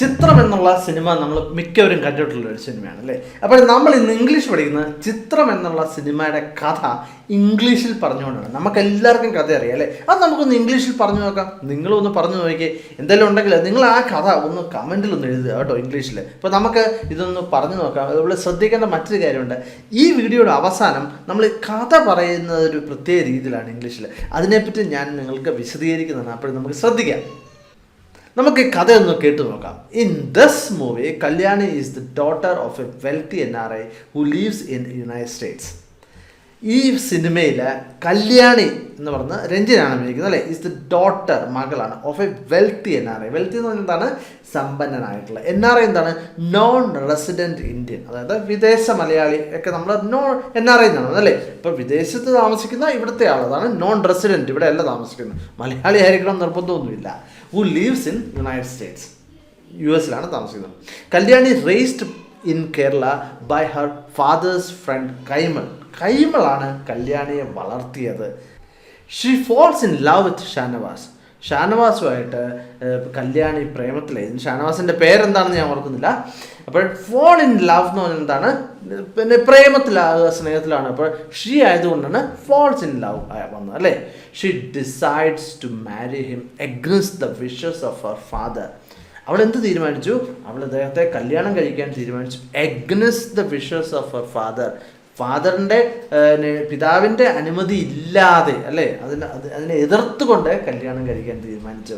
ചിത്രം എന്നുള്ള സിനിമ നമ്മൾ മിക്കവരും കണ്ടിട്ടുള്ള ഒരു സിനിമയാണ് അല്ലേ. അപ്പോൾ നമ്മൾ ഇന്ന് ഇംഗ്ലീഷ് പഠിക്കുന്ന ചിത്രം എന്നുള്ള സിനിമയുടെ കഥ ഇംഗ്ലീഷിൽ പറഞ്ഞുകൊണ്ടാണ്. നമുക്ക് എല്ലാവർക്കും കഥ അറിയാം അല്ലേ. അത് നമുക്കൊന്ന് ഇംഗ്ലീഷിൽ പറഞ്ഞു നോക്കാം. നിങ്ങളൊന്ന് പറഞ്ഞു നോക്കിയേ. എന്തെങ്കിലും ഉണ്ടെങ്കിൽ നിങ്ങൾ ആ കഥ ഒന്ന് കമൻറ്റിലൊന്ന് എഴുതുക കേട്ടോ ഇംഗ്ലീഷിൽ. അപ്പോൾ നമുക്ക് ഇതൊന്ന് പറഞ്ഞു നോക്കാം. അതുപോലെ ശ്രദ്ധിക്കേണ്ട മറ്റൊരു കാര്യമുണ്ട്. ഈ വീഡിയോയുടെ അവസാനം നമ്മൾ കഥ പറയുന്നത് ഒരു പ്രത്യേക രീതിയിലാണ് ഇംഗ്ലീഷിൽ. അതിനെപ്പറ്റി ഞാൻ നിങ്ങൾക്ക് വിശദീകരിക്കുന്നതാണ്. അപ്പോൾ നമുക്ക് ശ്രദ്ധിക്കാം. നമുക്ക് കഥയൊന്ന് കേട്ടു നോക്കാം. In this movie Kalyani is the daughter of A wealthy NRI who lives in United States. ഈ സിനിമയിൽ കല്യാണി എന്ന് പറഞ്ഞ രഞ്ജനാണ് അഭിനയിക്കുന്നത് അല്ലേ. ഈസ് ദ ഡോട്ടർ, മകളാണ്, of A wealthy NRI. Wealthy എന്ന് പറഞ്ഞാൽ എന്താണ്? സമ്പന്നനായിട്ടുള്ള. NRI എന്താണ്? നോൺ റെസിഡൻറ്റ് ഇന്ത്യൻ, അതായത് വിദേശ മലയാളി ഒക്കെ നമ്മൾ NRI എന്നാണ് അല്ലേ. ഇപ്പോൾ വിദേശത്ത് താമസിക്കുന്ന ഇവിടുത്തെ ആൾ, അതാണ് നോൺ റെസിഡൻറ്റ്, ഇവിടെ അല്ല താമസിക്കുന്നത്. മലയാളി ആയിരിക്കണം നിർബന്ധമൊന്നുമില്ല. Who lives in United States, US താമസിക്കുന്നത്. Kalyani raised in Kerala by her father's friend Kaimal. കൈമളാണ് കല്യാണിയെ വളർത്തിയത്. She falls in love with Shanavas. ഷാനവാസുമായിട്ട് കല്യാണി പ്രേമത്തിലായി. ഷാനവാസിൻ്റെ പേരെന്താണെന്ന് ഞാൻ ഓർക്കുന്നില്ല. അപ്പോൾ ഫോൾ ഇൻ ലവ് എന്ന് പറഞ്ഞാൽ എന്താണ്? പിന്നെ പ്രേമത്തിലാകുക, സ്നേഹത്തിലാണ്. അപ്പോൾ ഷീ ആയതുകൊണ്ടാണ് ഫോൾസ് ഇൻ ലവ് വന്നത് അല്ലേ. She decides to marry him against the wishes of her father. അവൾ എന്ത് തീരുമാനിച്ചു? അവൾ അദ്ദേഹത്തെ കല്യാണം കഴിക്കാൻ തീരുമാനിച്ചു. Against the wishes of her father. ഫാദറിൻ്റെ പിതാവിൻ്റെ അനുമതി ഇല്ലാതെ അല്ലേ, അതിനെ എതിർത്തുകൊണ്ട് കല്യാണം കഴിക്കാൻ തീരുമാനിച്ചു.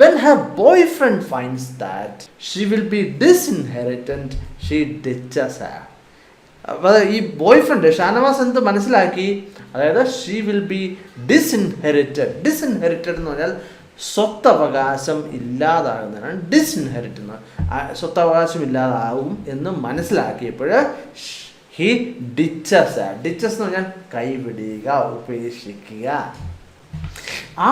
When her boyfriend finds that she will be disinherited, she ditches her. അപ്പോൾ ഈ ബോയ്ഫ്രണ്ട് ഷാനവാസ് എന്ത് മനസ്സിലാക്കി? അതായത് ഷീ വിൽ ബി ഡിസ്ഇൻഹെറിറ്റഡ്. ഡിസ്ഇൻഹെറിറ്റഡ് എന്ന് പറഞ്ഞാൽ സ്വത്തവകാശം ഇല്ലാതാകുന്നതാണ് ഡിസ്ഇൻഹെറിറ്റ് എന്ന്. സ്വത്തവകാശം ഇല്ലാതാവും എന്ന് മനസ്സിലാക്കിയപ്പോൾ he ditches her. Ditches എന്ന് പറഞ്ഞാൽ കൈവിടുക, ഉപേക്ഷിക്കുക.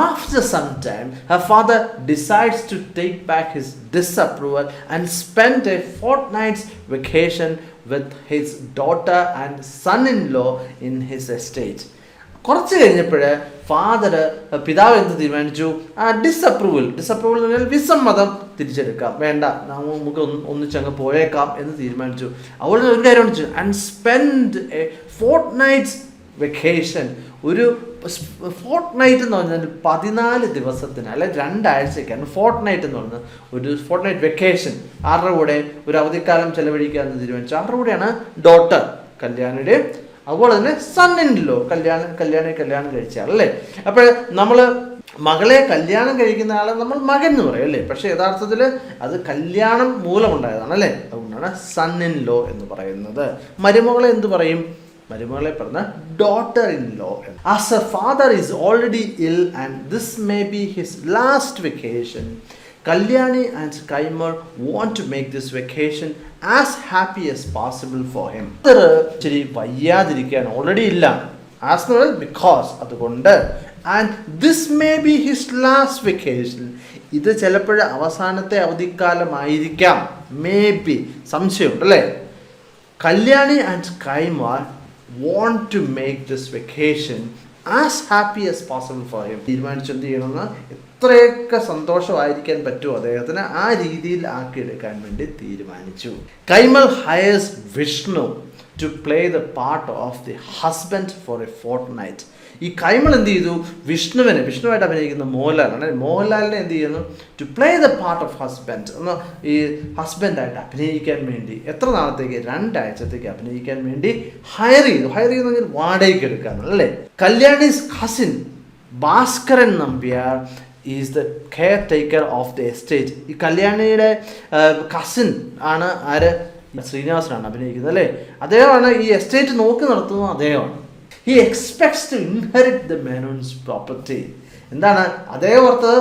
After some time, her father decides to take back his disapproval and spend a fortnight's vacation with his daughter and son-in-law in his estate. കുറച്ച് കഴിഞ്ഞപ്പോൾ പിതാവ് എന്ത് തീരുമാനിച്ചു? ഡിസപ്രൂവൽ എന്ന് പറഞ്ഞാൽ വിസമ്മതം തിരിച്ചെടുക്കാം, വേണ്ട, നമുക്ക് ഒന്നിച്ചങ്ങ് പോയേക്കാം എന്ന് തീരുമാനിച്ചു. അതുപോലെ ഒരു കാര്യം വെച്ചു, ആൻഡ് സ്പെൻഡ് എ ഫോർട്ട്നൈറ്റ്സ് വെക്കേഷൻ. ഒരു ഫോർട്ട്നൈറ്റ് എന്ന് പറഞ്ഞാൽ 14 ദിവസത്തിന് അല്ലെ 2 ആഴ്ചയ്ക്കാണ് ഫോർട്ട്നൈറ്റ് എന്ന് പറഞ്ഞത്. ഒരു ഫോർട്ട്നൈറ്റ് വെക്കേഷൻ ആരുടെ കൂടെ ഒരു അവധിക്കാലം ചെലവഴിക്കുക എന്ന് തീരുമാനിച്ചു. ആരുടെ കൂടെയാണ്? ഡോട്ടർ, കല്യാണിയുടെ. അതുപോലെ തന്നെ സണ്ണിൻലോ, കല്യാണം കഴിച്ച ആളല്ലേ. അപ്പോൾ നമ്മൾ മകളെ കല്യാണം കഴിക്കുന്ന ആളെ നമ്മൾ മകൻ എന്ന് പറയും അല്ലേ. പക്ഷേ യഥാർത്ഥത്തിൽ അത് കല്യാണം മൂലമുണ്ടായതാണ് അല്ലേ. അതുകൊണ്ടാണ് സണ്ണിൻലോ എന്ന് പറയുന്നത്. മരുമകളെ എന്ത് പറയും? മരുമകളെ പറഞ്ഞ daughter in law. As a father is already ill and this may be his last vacation, Kalyani and Kaimal want to make this vacation as happy as possible for him. ഇച്ചിരി വയ്യാതിരിക്കുകയാണ്, ഓൾറെഡി ഇല്ല. ആസ് എന്ന് പറഞ്ഞാൽ ബിക്കോസ്, അതുകൊണ്ട്. And this may be his last vacation, ഇത് ചിലപ്പോൾ അവസാനത്തെ അവധിക്കാലമായിരിക്കാം. മേ ബി, സംശയമുണ്ട് അല്ലേ. Kalyani and Kaimal want to make this vacation as happy as possible for him. തീരുമാനിച്ചു എന്ത് ചെയ്യണമെന്ന്, എത്രയൊക്കെ സന്തോഷമായിരിക്കാൻ പറ്റുമോ അദ്ദേഹത്തിന് ആ രീതിയിൽ ആക്കിയെടുക്കാൻ വേണ്ടി തീരുമാനിച്ചു. Kaimal hires Vishnu to play the part of the husband for a fortnight. ഈ കൈമൾ എന്ത് ചെയ്തു? വിഷ്ണുവായിട്ട് അഭിനയിക്കുന്ന മോഹൻലാലാണ്. മോഹൻലാലിനെ എന്ത് ചെയ്യുന്നു? To play the part of husband, എന്ന് ഈ ഹസ്ബൻഡായിട്ട് അഭിനയിക്കാൻ വേണ്ടി എത്ര നാളത്തേക്ക്? 2 ആഴ്ചത്തേക്ക് അഭിനയിക്കാൻ വേണ്ടി ഹയർ ചെയ്തു. ഹയർ ചെയ്തെന്ന് പറഞ്ഞാൽ വാടകയ്ക്ക് എടുക്കാന്നല്ലേ. Kalyani's cousin Bhaskaran Nambiar is the caretaker of the estate. ഈ കല്യാണിയുടെ കസിൻ ആണ് ആര്? ശ്രീനിവാസനാണ് അഭിനയിക്കുന്നത് അല്ലേ. അദ്ദേഹമാണ് ഈ എസ്റ്റേറ്റ് നോക്കി നടത്തുന്നത്, അദ്ദേഹമാണ്. He expects to inherit the Menon's property. എന്താണ് അദ്ദേഹം ഓർത്തത്?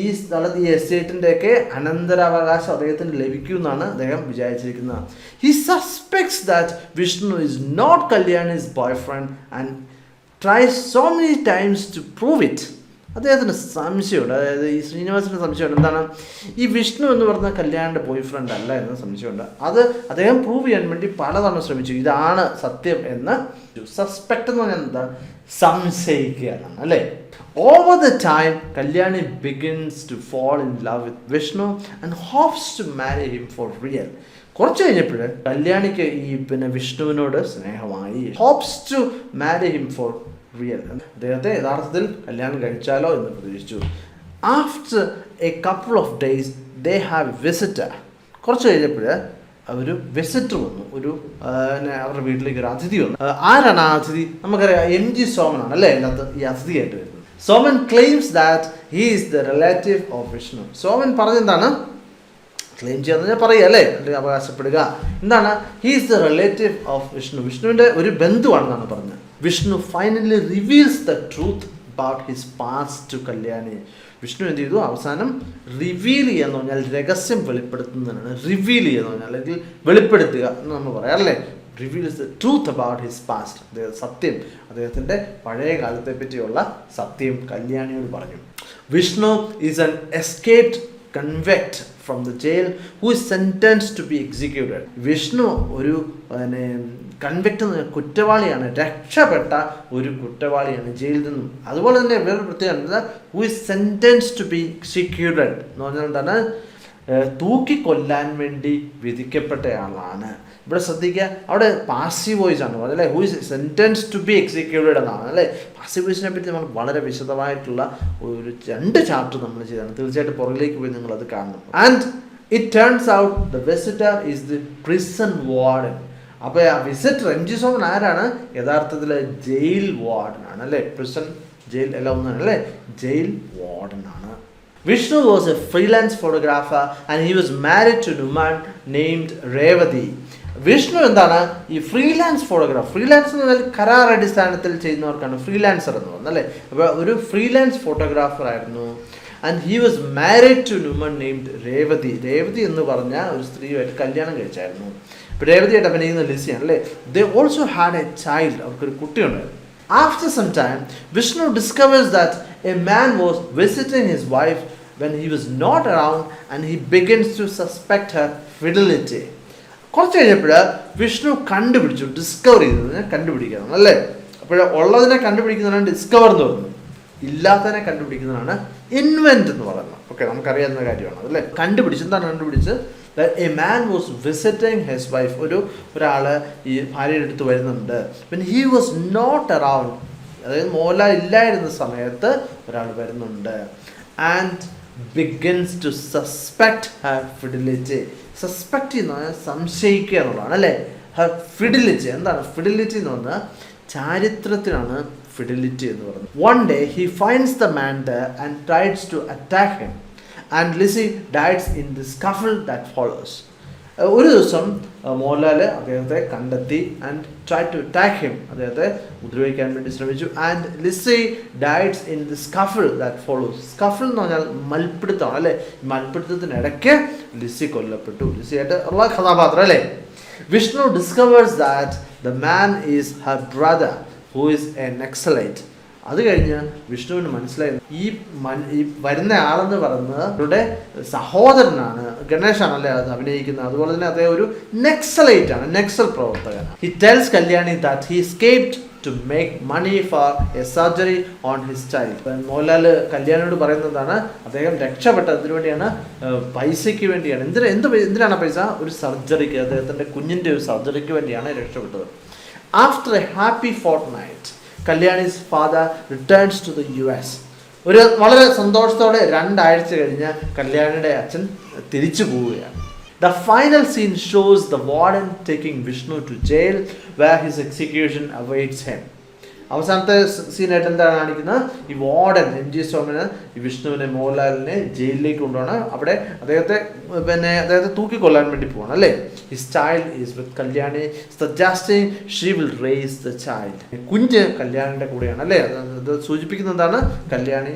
ഈ സ്ഥലത്ത്, ഈ എസ്റ്റേറ്റിൻ്റെയൊക്കെ അനന്തരാവകാശം അദ്ദേഹത്തിന് ലഭിക്കുമെന്നാണ് അദ്ദേഹം വിചാരിച്ചിരിക്കുന്നത്. He suspects that Vishnu is not Kalyani's boyfriend and tries so many times to prove it. അദ്ദേഹത്തിന് സംശയമുണ്ട്, അതായത് ഈ ശ്രീനിവാസന് സംശയമുണ്ട്. എന്താണ്, ഈ വിഷ്ണു എന്ന് പറഞ്ഞ കല്യാണിൻ്റെ ബോയ് ഫ്രണ്ട് അല്ല എന്ന് സംശയമുണ്ട്. അത് അദ്ദേഹം പ്രൂവ് ചെയ്യാൻ വേണ്ടി പലതവണ ശ്രമിച്ചു. ഇതാണ് സത്യം എന്ന് സസ്പെക്ട് എന്ന് പറഞ്ഞാൽ എന്താ, സംശയിക്കുക എന്നാണ് അല്ലേ. Over the time, Kalyani begins to fall in love with Vishnu and hopes to marry him for real. കുറച്ച് കഴിഞ്ഞപ്പോൾ കല്യാണിക്ക് ഈ വിഷ്ണുവിനോട് സ്നേഹമായി. Hopes to marry him for real, അദ്ദേഹത്തെ യഥാർത്ഥത്തിൽ കല്യാണം കഴിച്ചാലോ എന്ന് പ്രതീക്ഷിച്ചു. After a couple of days they have visitor. കുറച്ച് കഴിഞ്ഞപ്പോൾ ഒരു വിസിറ്റർ വന്നു, അവരുടെ വീട്ടിലേക്ക് ഒരു അതിഥി വന്നു. ആരാണ് ആ അതിഥി? നമുക്കറിയാം, MG സോമനാണ് അല്ലേ അതിനകത്ത് ഈ അതിഥിയായിട്ട് വരുന്നത്. Soman claims that he is the relative of Vishnu. Soman പറഞ്ഞെന്താണ്, ക്ലെയിം ചെയ്യാന്ന് പറയുക അല്ലേ, അല്ലെങ്കിൽ അവകാശപ്പെടുക. എന്താണ്, he is the relative of Vishnu, വിഷ്ണുവിൻ്റെ ഒരു ബന്ധുവാണെന്നാണ് പറഞ്ഞത്. Vishnu finally reveals the truth about his past to Kalyani. Vishnu എന്ത് ചെയ്തു, അവസാനം റിവീൽ ചെയ്യാന്ന് പറഞ്ഞാൽ രഹസ്യം വെളിപ്പെടുത്തുന്നതാണ്. റിവീൽ ചെയ്യുക എന്ന് പറഞ്ഞാൽ അല്ലെങ്കിൽ വെളിപ്പെടുത്തുക എന്ന് നമ്മൾ പറയാം അല്ലേ. Reveals the truth about his past, സത്യം, അദ്ദേഹത്തിൻ്റെ പഴയ കാലത്തെ പറ്റിയുള്ള സത്യം കല്യാണിയോട് പറഞ്ഞു. Vishnu is an escaped convict from the jail who is sentenced to be executed. Vishnu ഒരു കൺവിക്റ്റ് എന്ന് പറഞ്ഞാൽ കുറ്റവാളിയാണ്, രക്ഷപ്പെട്ട ഒരു കുറ്റവാളിയാണ് ജയിലിൽ നിന്നും. അതുപോലെ തന്നെ വേറൊരു പ്രത്യേകത, who is sentenced to be executed എന്ന് പറഞ്ഞാൽ എന്താണ്, തൂക്കിക്കൊല്ലാൻ വേണ്ടി വിധിക്കപ്പെട്ടയാളാണ്. ഇവിടെ ശ്രദ്ധിക്കുക, അവിടെ പാസീവ് വോയിസ് ആണ് പറഞ്ഞത് അല്ലേ, who is sentenced to be executed എന്നാണ് അല്ലേ. പാസീവ് വോയിസിനെ പറ്റി നമ്മൾ വളരെ വിശദമായിട്ടുള്ള ഒരു 2 ചാപ്റ്റർ നമ്മൾ ചെയ്താണ്. തീർച്ചയായിട്ടും പുറകിലേക്ക് പോയി നിങ്ങളത് കാണണം. And it turns out the visitor is the prison warden. അപ്പോൾ ആ വിസിറ്റർ MG സോമൻ ആരാണ്, യഥാർത്ഥത്തിൽ ജയിൽ വാർഡനാണ് അല്ലേ. പ്രിസൺ, ജയിൽ എല്ലാം ഒന്നാണ് അല്ലേ, jail വാർഡനാണ്. Vishnu was a freelance photographer and he was married to a woman named Revati. Vishnu എന്താണ്, ഈ ഫ്രീലാൻസ് ഫോട്ടോഗ്രാഫ്. ഫ്രീലാൻസ് എന്ന് പറഞ്ഞാൽ കരാർ അടിസ്ഥാനത്തിൽ ചെയ്യുന്നവർക്കാണ് ഫ്രീലാൻസർ എന്ന് പറയുന്നത് അല്ലേ. അപ്പോൾ ഒരു ഫ്രീലാൻസ് ഫോട്ടോഗ്രാഫർ ആയിരുന്നു. And he was married to woman named Revathi. Revathi എന്ന് പറഞ്ഞ ഒരു സ്ത്രീയുമായിട്ട് കല്യാണം കഴിച്ചായിരുന്നു. ഇപ്പോൾ രേവതിയായിട്ട് അഭിനയിക്കുന്ന ലിസിയാണ് അല്ലേ. They also had A child, അവർക്കൊരു കുട്ടിയുണ്ടായിരുന്നു. After some time, Vishnu discovers that a man was visiting his wife when he was not around and he begins to suspect her fidelity. കുറച്ച് കഴിഞ്ഞപ്പോൾ വിഷ്ണു കണ്ടുപിടിച്ചു, ഡിസ്കവർ ചെയ്തതിനെ കണ്ടുപിടിക്കണം അല്ലേ. അപ്പോൾ ഉള്ളതിനെ കണ്ടുപിടിക്കുന്നതാണ് ഡിസ്കവർ എന്ന് പറയുന്നത്, ഇല്ലാത്തതിനെ കണ്ടുപിടിക്കുന്നതാണ് ഇൻവെന്റ് എന്ന് പറയുന്നത്. ഓക്കെ, നമുക്കറിയാവുന്ന കാര്യമാണ് അതല്ലേ. കണ്ടുപിടിച്ചു, എന്താണ് കണ്ടുപിടിച്ച്, a man was visiting his wife, ഒരാൾ ഈ ഭാര്യയുടെ അടുത്ത് വരുന്നുണ്ട്. പിന്നെ ഹി വാസ് നോട്ട് അറൗണ്ട്, അതായത് മോഹൻലാൽ ഇല്ലായിരുന്ന സമയത്ത് ഒരാൾ വരുന്നുണ്ട്. And begins to suspect her fidelity. Suspect എന്ന് പറഞ്ഞാൽ സംശയിക്കുക എന്നുള്ളതാണ് അല്ലേ. ഹർ ഫിഡിലിറ്റി, എന്താണ് ഫിഡിലിറ്റി എന്ന് പറഞ്ഞാൽ ചാരിത്രത്തിനാണ് ഫിഡിലിറ്റി എന്ന് പറയുന്നത്. One day he finds the man there and tries to attack him and Lizzy dies in the scuffle that follows. ഒരു ദിവസം മോഹൻലാൽ അദ്ദേഹത്തെ കണ്ടെത്തി and try to attack him, അദ്ദേഹത്തെ ഉപദ്രവിക്കാൻ വേണ്ടി ശ്രമിച്ചു. And Lizzy dies in the scuffle that follows. Scuffle എന്ന് പറഞ്ഞാൽ മൽപ്പിടുത്തമാണ് അല്ലേ. മൽപ്പിടുത്തത്തിനിടയ്ക്ക് ലിസി കൊല്ലപ്പെട്ടു. ലിസിയായിട്ട് ഉള്ള കഥാപാത്രം അല്ലേ. Vishnu discovers that the man is her brother who is A Naxalite. അത് കഴിഞ്ഞ് വിഷ്ണുവിന് മനസ്സിലായി ഈ വരുന്ന ആളെന്ന് പറയുന്നത് അവരുടെ സഹോദരനാണ്, ഗണേശാണല്ലേ അത് അഭിനയിക്കുന്നത്. അതുപോലെ തന്നെ അദ്ദേഹം ഒരു നെക്സലൈറ്റ് ആണ്, നെക്സൽ പ്രവർത്തകനാണ്. He tells Kalyani that he escaped to make money for a surgery on his child. Mohanlal കല്യാണിയോട് പറയുന്നതാണ് അദ്ദേഹം രക്ഷപ്പെട്ടതിന് വേണ്ടിയാണ്, പൈസയ്ക്ക് വേണ്ടിയാണ്. എന്തിനാണ് പൈസ? ഒരു സർജറിക്ക്, അദ്ദേഹത്തിൻ്റെ കുഞ്ഞിൻ്റെ ഒരു സർജറിക്ക് വേണ്ടിയാണ് രക്ഷപ്പെട്ടത്. ആഫ്റ്റർ എ ഹാപ്പി ഫോർട്ട്നൈറ്റ് കല്യാണി's father returns to the US. ഒരു വളരെ സന്തോഷത്തോടെ 2 ആഴ്ച കഴിഞ്ഞ് കല്യാണിയുടെ അച്ഛൻ തിരിച്ചു പോവുകയാണ്. The final scene shows the warden taking Vishnu to jail where his execution awaits him. അവസാനത്തെ സീനായിട്ട് എന്താണ് കാണിക്കുന്നത്? ഈ വാർഡൻ MG സോമന് ഈ വിഷ്ണുവിനെ, മോഹൻലാലിനെ ജയിലിലേക്ക് കൊണ്ടുപോകണം. അവിടെ അദ്ദേഹത്തെ തൂക്കിക്കൊല്ലാൻ വേണ്ടി പോകണം അല്ലേ. His child is with Kalyani suggesting she will raise the child. കുഞ്ഞ് കല്യാണിൻ്റെ കൂടെയാണ് അല്ലേ. അത് സൂചിപ്പിക്കുന്നത് എന്താണ്? കല്യാണി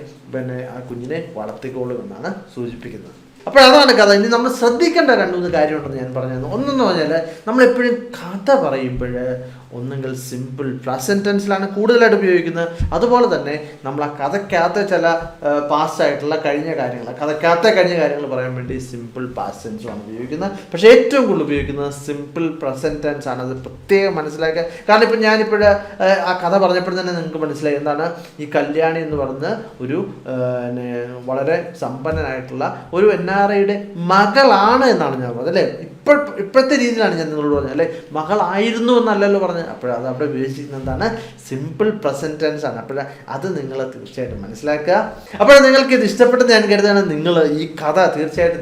ആ കുഞ്ഞിനെ വളർത്തിക്കോളും എന്നാണ് സൂചിപ്പിക്കുന്നത്. അപ്പോൾ അതാണ് കഥ. ഇനി നമ്മൾ ശ്രദ്ധിക്കേണ്ട 2-3 കാര്യമുണ്ടെന്ന് ഞാൻ പറഞ്ഞത്. ഒന്നെന്ന് പറഞ്ഞാൽ നമ്മളെപ്പോഴും കഥ പറയുമ്പോൾ ഒന്നുകിൽ സിമ്പിൾ പ്രസൻറ്റ് ടെൻസിലാണ് കൂടുതലായിട്ട് ഉപയോഗിക്കുന്നത്. അതുപോലെ തന്നെ നമ്മൾ ആ കഥയ്ക്കകത്തെ ചില പാസ്റ്റ് ആയിട്ടുള്ള കഴിഞ്ഞ കാര്യങ്ങൾ പറയാൻ വേണ്ടി സിമ്പിൾ പാസ്റ്റ് ടെൻസുമാണ് ഉപയോഗിക്കുന്നത്. പക്ഷേ ഏറ്റവും കൂടുതൽ ഉപയോഗിക്കുന്നത് സിമ്പിൾ പ്രസൻറ്റ് ടെൻസ് ആണ്. അത് പ്രത്യേകം മനസ്സിലാക്കുക. കാരണം ഇപ്പം ഞാനിപ്പോൾ ആ കഥ പറഞ്ഞപ്പോൾ തന്നെ നിങ്ങൾക്ക് മനസ്സിലായി എന്താണ് ഈ കല്യാണി എന്ന് പറഞ്ഞ ഒരു വളരെ സമ്പന്നനായിട്ടുള്ള ഒരു NRIയുടെ മകളാണ് എന്നാണ് ഞാൻ പറഞ്ഞത് അല്ലേ. ഇപ്പോഴത്തെ രീതിയിലാണ് ഞാൻ നിങ്ങളോട് പറഞ്ഞത് അല്ലേ. മകളായിരുന്നു എന്നല്ലല്ലോ പറഞ്ഞത്. അത് അവിടെ ഉപയോഗിച്ചിരിക്കുന്നത് എന്താണ് സിമ്പിൾ പ്രസൻറ്റ് ടെൻസ് ആണ്. അത് നിങ്ങൾ തീർച്ചയായിട്ടും മനസ്സിലാക്കുക. നിങ്ങൾക്ക് ഇത് ഇഷ്ടപ്പെട്ടെന്ന് ഞാൻ കരുതാണ്. നിങ്ങൾ ഈ കഥ തീർച്ചയായിട്ടും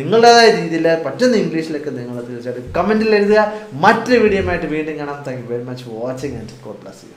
നിങ്ങളുടേതായ രീതിയിൽ പറ്റുന്ന ഇംഗ്ലീഷിലൊക്കെ നിങ്ങൾ തീർച്ചയായിട്ടും കമൻറ്റിൽ എഴുതുക. മറ്റൊരു വീഡിയോ ആയിട്ട് വീണ്ടും കാണാം. Thank you very much for watching and God bless you.